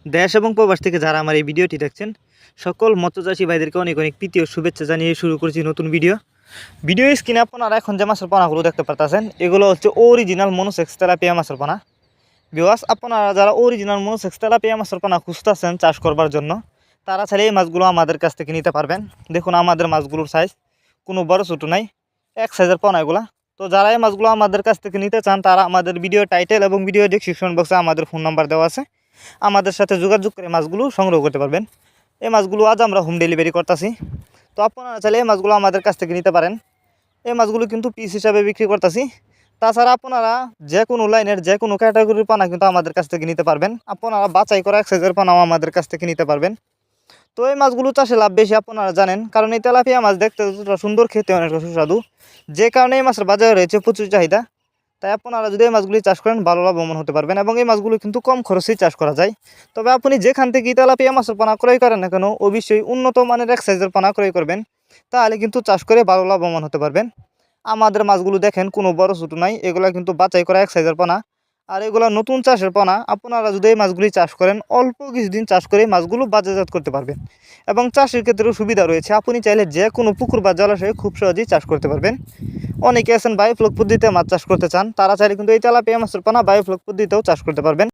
দেশ এবং প্রবাস থেকে যারা আমার এই ভিডিওটি দেখছেন সকল মৎস্যচাষী ভাইদেরকে অনেক অনেক প্রীতি ও শুভেচ্ছা জানিয়ে শুরু করেছি নতুন ভিডিও স্ক্রিনে আপনারা এখন যে মাছের পোনাগুলো দেখতে পারতেছেন এগুলো হচ্ছে অরিজিনাল মনোসেক্স তেলাপিয়া মাছের পোনা। ভিউয়ার্স, আপনারা যারা অরিজিনাল মনোসেক্স তেলাপিয়া মাছের পোনা খুঁজতেছেন চাষ করবার জন্য তারা চাইলে এই মাছগুলো আমাদের কাছ থেকে নিতে পারবেন। দেখুন আমাদের মাছগুলোর সাইজ কোনো বড় ছোটো নাই, এক সাইজের পোনা এগুলা। তো যারা এই মাছগুলো আমাদের কাছ থেকে নিতে চান তারা আমাদের ভিডিও টাইটেল এবং ভিডিও ডেসক্রিপশন বক্সে আমাদের ফোন নাম্বার দেওয়া আছে, আমাদের সাথে যোগাযোগ করে মাছগুলো সংগ্রহ করতে পারবেন। এই মাছগুলো আজ আমরা হোম ডেলিভারি করতেছি। তো আপনারা চাইলে এই মাছগুলো আমাদের কাছ থেকে নিতে পারেন। এই মাছগুলো কিন্তু পিস হিসাবে বিক্রি করতেছি। তাছাড়া আপনারা যে কোনো লাইনের যে কোনো ক্যাটাগরির পানা কিন্তু আমাদের কাছ থেকে নিতে পারবেন। আপনারা বাছাই করা এক সাইজের পানাও আমাদের কাছ থেকে নিতে পারবেন। তো এই মাছগুলো চাষে লাভ বেশি আপনারা জানেন, কারণ এই তেলাপিয়া মাছ দেখতে যতটা সুন্দর, খেতে অনেকটা সুস্বাদু, যে কারণে এই মাছের বাজারে রয়েছে প্রচুর চাহিদা। তাই আপনারা যদি এই মাছগুলি চাষ করেন ভালো লাভবান হতে পারবেন এবং এই মাছগুলো কিন্তু কম খরচেই চাষ করা যায়। তবে আপনি যেখান থেকে তেলাপিয়া মাছের পোনা ক্রয় করেন না কেন অবশ্যই উন্নত মানের এক সাইজের পোনা ক্রয় করবেন, তাহলে কিন্তু চাষ করে ভালো লাভবান হতে পারবেন। আমাদের মাছগুলো দেখেন কোনো বড় ছোটো নাই, এগুলো কিন্তু বাছাই করা এক সাইজের পোনা। আর এগুলো নতুন চাষের পোনা। আপনারা যদি এই মাছগুলি চাষ করেন অল্প কিছুদিন চাষ করে মাছগুলো বাজারজাত করতে পারবেন এবং চাষের ক্ষেত্রেও সুবিধা রয়েছে। আপনি চাইলে যে কোনো পুকুর বা জলাশয়ে খুব সহজেই চাষ করতে পারবেন। অনেকে আছেন বায়োফ্লক পদ্ধতিতে মাছ চাষ করতে চান, তারা চাইলে কিন্তু এই তেলাপিয়া মাছের পোনা বায়োফ্লক পদ্ধতিতেও চাষ করতে পারবেন।